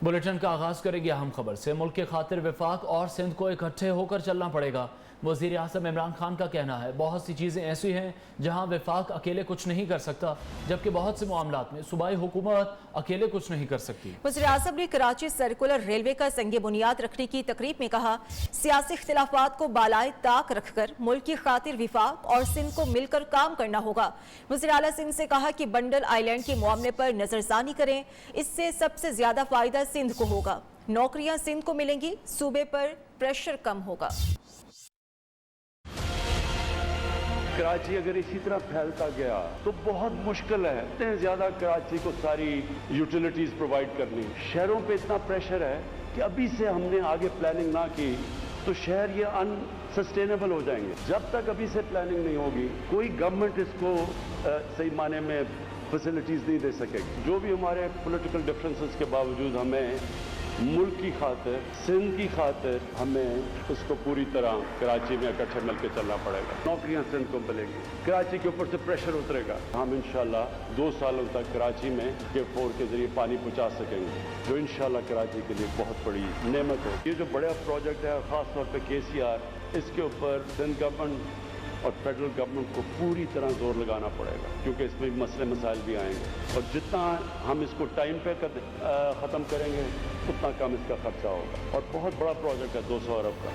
Bulletin का आगाज करेंगे अहम खबर से। मुल्क के खातिर वफाक और सिंध को इकट्ठे होकर चलना पड़ेगा। वज़ीर आज़म इमरान खान का कहना है बहुत सी चीज़ें ऐसी हैं जहां वफाक अकेले कुछ नहीं कर सकता, जबकि बहुत से मामलात में सूबाई हुकूमत अकेले कुछ नहीं कर सकती। वज़ीर आज़म ने कराची सर्कुलर रेलवे का संग बुनियाद रखने की तकरीब में कहा, सियासी इख्तिलाफात को बालाए ताक रखकर मुल्क की खातिर वफाक और सिंध को मिलकर काम करना होगा। वज़ीर आला सिंध से कहा कि बंडल आइलैंड के मामले पर नजरसानी करें, इससे सबसे ज्यादा फायदा सिंध को होगा। नौकरियां सिंध को मिलेंगी, सूबे पर प्रेशर कम होगा। कराची अगर इसी तरह फैलता गया तो बहुत मुश्किल है। इतने ज्यादा कराची को सारी यूटिलिटीज प्रोवाइड करनी, शहरों पे इतना प्रेशर है कि अभी से हमने आगे प्लानिंग ना की तो शहर ये अनसस्टेनेबल हो जाएंगे। जब तक अभी से प्लानिंग नहीं होगी कोई गवर्नमेंट इसको सही माने में फैसिलिटीज नहीं दे सकेगी। जो भी हमारे पॉलिटिकल डिफरेंसेस के बावजूद हमें मुल्क की खातिर, सिंध की खातिर हमें उसको पूरी तरह कराची में इकट्ठे मिलकर चलना पड़ेगा। नौकरियां सिंध को मिलेंगी, कराची के ऊपर से प्रेशर उतरेगा। हम इंशाल्लाह 2 सालों तक कराची में K4 के जरिए पानी पहुंचा सकेंगे, जो इंशाल्लाह कराची के लिए बहुत बड़ी नेमत है। ये जो बड़ा प्रोजेक्ट है खास तौर पर KCR, इसके ऊपर सिंध गवर्नमेंट और फेडरल गवर्नमेंट को पूरी तरह जोर लगाना पड़ेगा, क्योंकि इसमें मसले मसाइल भी आएंगे और जितना हम इसको टाइम पे ख़त्म करेंगे उतना कम इसका खर्चा होगा। और बहुत बड़ा प्रोजेक्ट है 200 अरब का।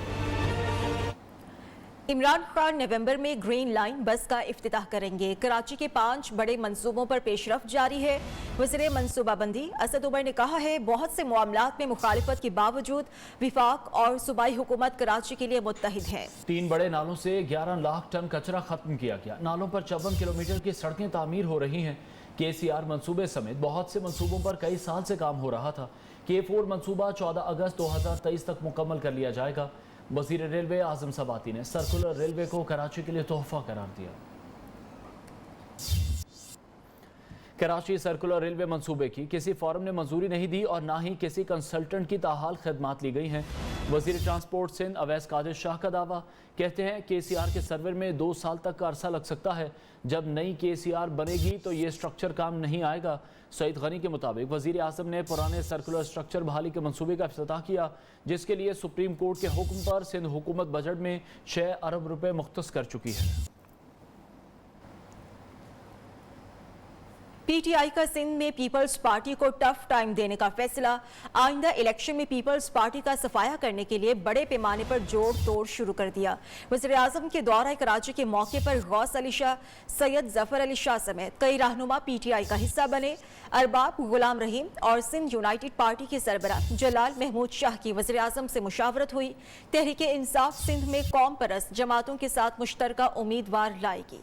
इमरान खान नवंबर में ग्रीन लाइन बस का इफ्तिताह करेंगे। कराची के 5 बड़े मंसूबों पर पेशरफ जारी है। वज़ीर मनसूबाबंदी असद उमर ने कहा है बहुत से मामलात में मुखालिफत के बावजूद वफाक और सूबाई हुकूमत कराची के लिए मुत्तहिद है। 3 बड़े नालों से 11 लाख टन कचरा खत्म किया गया। नालों पर 54 किलोमीटर की सड़कें तामीर हो रही हैं। KCR मंसूबे समेत बहुत से मंसूबों पर कई साल से काम हो रहा था। K4 मंसूबा 14 अगस्त 2023 तक मुकम्मल कर लिया जाएगा। वज़ीर रेलवे आज़म सबाती ने सर्कुलर रेलवे को कराची के लिए तोहफा करार दिया। कराची सर्कुलर रेलवे मंसूबे की किसी फॉरम ने मंजूरी नहीं दी और ना ही किसी कंसल्टेंट की ताहाल खदमात ली गई हैं। वज़ीर ट्रांसपोर्ट सिंध अवैस कादिर शाह का दावा, कहते हैं KCR के सर्वे में 2 साल तक का अरसा लग सकता है। जब नई KCR बनेगी तो ये स्ट्रक्चर काम नहीं आएगा। सईद गनी के मुताबिक वज़ीर आज़म ने पुराने सर्कुलर स्ट्रक्चर बहाली के मंसूबे का इफ्तिताह किया, जिसके लिए सुप्रीम कोर्ट के हुक्म पर सिंध हुकूमत बजट में 6 अरब रुपए मुख्तस कर चुकी है। PTI का सिंध में पीपल्स पार्टी को टफ टाइम देने का फैसला। आइंदा इलेक्शन में पीपल्स पार्टी का सफाया करने के लिए बड़े पैमाने पर जोड़ तोड़ शुरू कर दिया। वज़ीर आज़म के दौरा कराची के मौके पर गौस अली शाह, सैयद जफर अली शाह समेत कई रहनुमा PTI का हिस्सा बने। अरबाब गुलाम रहीम और सिंध यूनाइटेड पार्टी के सरबराह जलाल महमूद शाह की वज़ीर आज़म से मुशावरत हुई। तहरीक इंसाफ सिंध में कौम परस्त जमातों के साथ मुश्तरका उम्मीदवार लाएगी।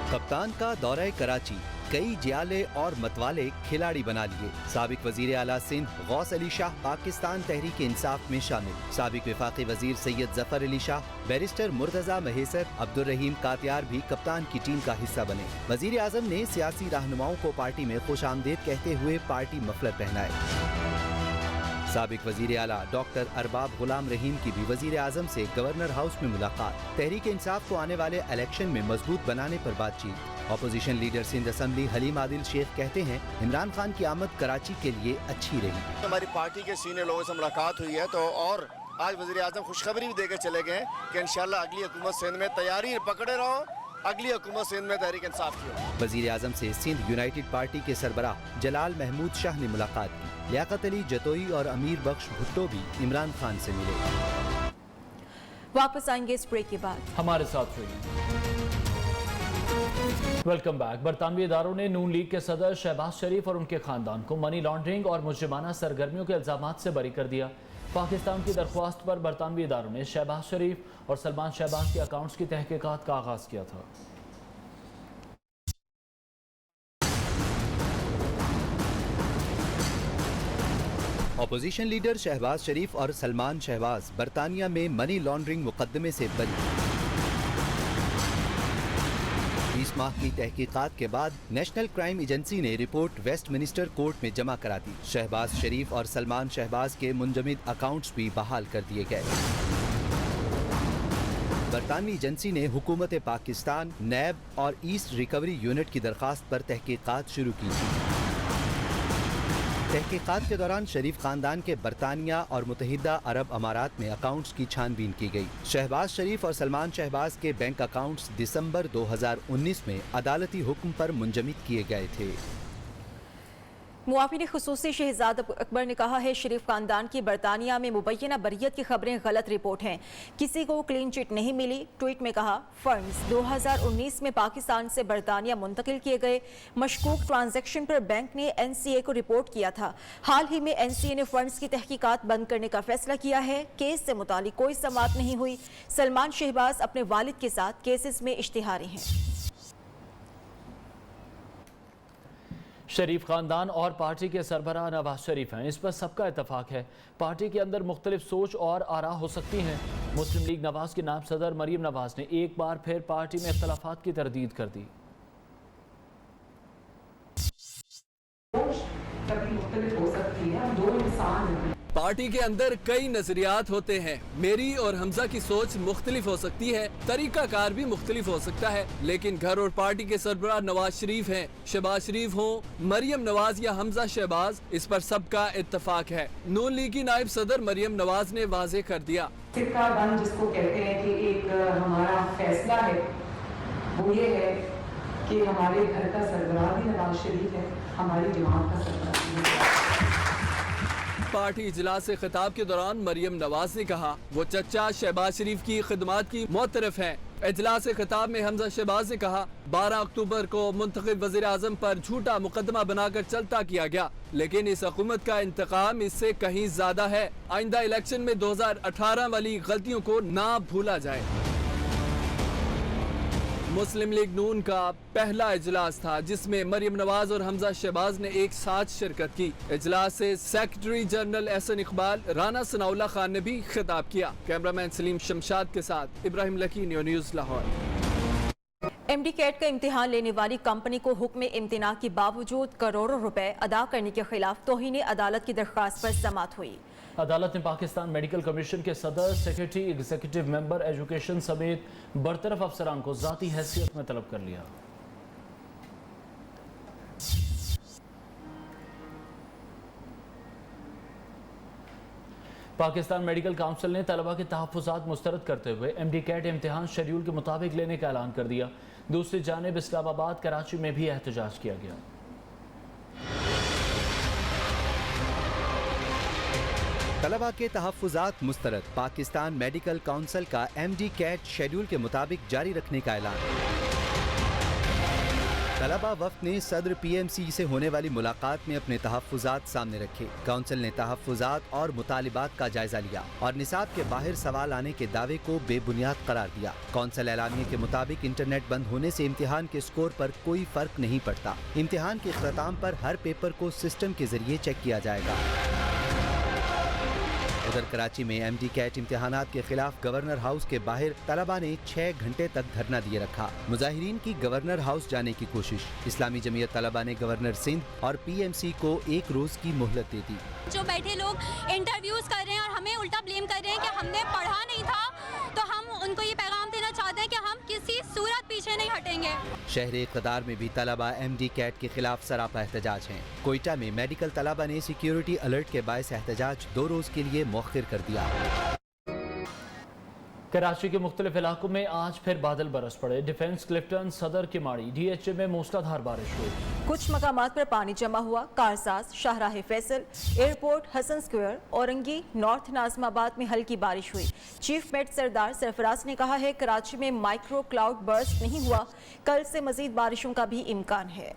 कप्तान का दौरा कराची, कई जियाले और मतवाले खिलाड़ी बना लिए। साबिक वजीर आला सिंध गौस अली शाह पाकिस्तान तहरीक इंसाफ में शामिल। साबिक वफाकी वजीर सैयद जफर अली शाह, बैरिस्टर मुर्तजा महेसर, अब्दुल रहीम कातियार भी कप्तान की टीम का हिस्सा बने। वजीर आजम ने सियासी रहनुमाओं को पार्टी में खुश आमदीद कहते हुए पार्टी मफलर पहनाए। साबिक वजीर आला डॉक्टर अरबाब गुलाम रहीम की भी वजीर आजम से गवर्नर हाउस में मुलाकात। तहरीक इंसाफ को आने वाले इलेक्शन में मजबूत बनाने पर बातचीत। Opposition leader Sindh assembly Haleem Adil Sheikh कहते हैं इमरान खान की आमद कराची के लिए अच्छी रही। हमारी पार्टी के सीनियर लोगों से मुलाकात हुई है तो और आज वजीर आजम खुशखबरी भी देकर चले गए कि इंशाल्लाह अगली हुकूमत सिंध में तैयारी पकड़े रहो, अगली हुकूमत सिंध में तहरीक इंसाफ की हो। वजीर आजम से सिंध यूनाइटेड पार्टी के सरबराह जलाल महमूद शाह ने मुलाकात की। लियाकत अली जतोई और अमीर बख्श भुट्टो भी इमरान खान से मिले। वापस आएंगे इस ब्रेक के बाद, हमारे साथ रहिए। Welcome back. बरतानवी इदारों ने नून लीग के सदर शहबाज शरीफ और उनके खानदान को मनी लॉन्ड्रिंग और मुजरिमाना सरगर्मियों के इल्जामात से बरी कर दिया। पाकिस्तान की दरख्वास्त पर बरतानवी इदारों ने शहबाज शरीफ और सलमान शहबाज के अकाउंट्स की तहकीकात का आगाज किया था। अपोजिशन लीडर शहबाज शरीफ और सलमान शहबाज बरतानिया में मनी लॉन्ड्रिंग मुकदमे से बरी। 20 माह की तहकीकात के बाद नेशनल क्राइम एजेंसी ने रिपोर्ट वेस्ट मिनिस्टर कोर्ट में जमा करा दी। शहबाज शरीफ और सलमान शहबाज के मुंजमद अकाउंट्स भी बहाल कर दिए गए। برطانوی ایجنسی نے حکومت پاکستان، نیب اور ایسٹ ریکوری یونٹ کی درخواست پر تحقیقات شروع کی تھی۔ تحقیقات کے دوران شریف خاندان کے برطانیہ اور متحدہ عرب امارات میں اکاؤنٹس کی چھان بین کی گئی۔ شہباز شریف اور سلمان شہباز کے بینک اکاؤنٹس دسمبر 2019 میں عدالتی حکم پر منجمد کیے گئے تھے۔ معاون خصوصی شہزاد اکبر نے کہا ہے شریف خاندان کی برطانیہ میں مبینہ بریت کی خبریں غلط رپورٹ ہیں، کسی کو کلین چٹ نہیں ملی۔ ٹویٹ میں کہا فنڈز 2019 میں پاکستان سے برطانیہ منتقل کیے گئے، مشکوک ٹرانزیکشن پر بینک نے NCA کو رپورٹ کیا تھا۔ حال ہی میں NCA نے فنڈز کی تحقیقات بند کرنے کا فیصلہ کیا ہے۔ کیس سے متعلق کوئی سماعت نہیں ہوئی۔ سلمان شہباز اپنے والد کے ساتھ کیسز میں اشتہاری ہیں۔ شریف خاندان اور پارٹی کے سربراہ نواز شریف ہیں، اس پر سب کا اتفاق ہے۔ پارٹی کے اندر مختلف سوچ اور آراء ہو سکتی ہیں۔ مسلم لیگ نواز کی نائب صدر مریم نواز نے ایک بار پھر پارٹی میں اختلافات کی تردید کر دی۔ پارٹی کے اندر کئی نظریات ہوتے ہیں، میری اور حمزہ کی سوچ مختلف ہو سکتی ہے، طریقہ کار بھی مختلف ہو سکتا ہے، لیکن گھر اور پارٹی کے سربراہ نواز شریف ہیں، شہباز شریف ہوں، مریم نواز یا حمزہ شہباز، اس پر سب کا اتفاق ہے۔ نون لیگ کی نائب صدر مریم نواز نے واضح کر دیا، سکہ بند جس کو کہتے ہیں کہ ایک ہمارا فیصلہ ہے وہ یہ ہے کہ ہمارے گھر کا سربراہ بھی نواز شریف ہے، ہماری جماعت کا سربراہ بھی ہے۔ پارٹی اجلاس سے خطاب کے دوران مریم نواز نے کہا وہ چچا شہباز شریف کی خدمات کی معترف ہیں۔ اجلاس خطاب میں حمزہ شہباز نے کہا 12 اکتوبر کو منتخب وزیر اعظم پر جھوٹا مقدمہ بنا کر چلتا کیا گیا، لیکن اس حکومت کا انتقام اس سے کہیں زیادہ ہے۔ آئندہ الیکشن میں 2018 والی غلطیوں کو نہ بھولا جائے۔ مسلم لیگ نون کا پہلا اجلاس تھا جس میں مریم نواز اور حمزہ شہباز نے ایک ساتھ شرکت کی۔ اجلاس سے سیکرٹری جنرل احسن اقبال، رانا ثناء اللہ خان نے بھی خطاب کیا۔ کیمرامین سلیم شمشاد کے ساتھ ابراہیم لکی، نیوز لاہور۔ MD کیٹ کا امتحان لینے والی کمپنی کو حکم امتناع کے باوجود کروڑوں روپے ادا کرنے کے خلاف توہین عدالت کی درخواست پر سماعت ہوئی۔ عدالت نے پاکستان میڈیکل کمیشن کے صدر، سیکرٹری، ایگزیکٹو ممبر، ایجوکیشن سمیت برطرف افسران کو ذاتی حیثیت میں طلب کر لیا۔ پاکستان میڈیکل کونسل نے طلبہ کے تحفظات مسترد کرتے ہوئے MD کیٹ امتحان شیڈول کے مطابق لینے کا اعلان کر دیا۔ دوسری جانب اسلام آباد، کراچی میں بھی احتجاج کیا گیا۔ طلبہ کے تحفظات مسترد، پاکستان میڈیکل کونسل کا MD کیٹ شیڈول کے مطابق جاری رکھنے کا اعلان۔ طلبہ وفد نے صدر PMC سے ہونے والی ملاقات میں اپنے تحفظات سامنے رکھے۔ کونسل نے تحفظات اور مطالبات کا جائزہ لیا اور نصاب کے باہر سوال آنے کے دعوے کو بے بنیاد قرار دیا۔ کونسل اعلامیے کے مطابق انٹرنیٹ بند ہونے سے امتحان کے سکور پر کوئی فرق نہیں پڑتا۔ امتحان کے اختتام پر ہر پیپر کو سسٹم کے ذریعے چیک کیا جائے گا۔ ادھر کراچی میں MD کیٹ امتحانات کے خلاف گورنر ہاؤس کے باہر طلبہ نے 6 گھنٹے تک دھرنا دیے رکھا۔ مظاہرین کی گورنر ہاؤس جانے کی کوشش۔ اسلامی جمعیت طلبہ نے گورنر سندھ اور PMC کو 1 روز کی مہلت دے دی۔ جو بیٹھے لوگ انٹرویوز کر رہے ہیں اور ہمیں الٹا بلیم کر رہے ہیں کہ ہم نے پڑھا نہیں تھا، تو ہم ان کو یہ پیغام دینا چاہتے ہیں کہ ہم کسی صورت پیچھے نہیں ہٹیں گے۔ شہر اقتدار میں بھی طلبہ MD کیٹ کے خلاف سراپا احتجاج ہیں۔ کوئٹہ میں میڈیکل طلبہ نے سیکیورٹی الرٹ کے باعث احتجاج 2 روز کے لیے مؤخر کر دیا۔ کراچی کے مختلف علاقوں میں آج پھر بادل برس پڑے۔ ڈیفنس، کلفٹن، صدر کی ماڑی، DHA میں موسلادھار بارش ہوئی۔ کچھ مقامات پر پانی جمع ہوا۔ کارساز، شاہراہ فیصل، ایئرپورٹ، حسن سکوئر، اورنگی، نارتھ ناظم آباد میں ہلکی بارش ہوئی۔ چیف میٹ سردار سرفراز نے کہا ہے کراچی میں مائکرو کلاؤڈ برسٹ نہیں ہوا، کل سے مزید بارشوں کا بھی امکان ہے۔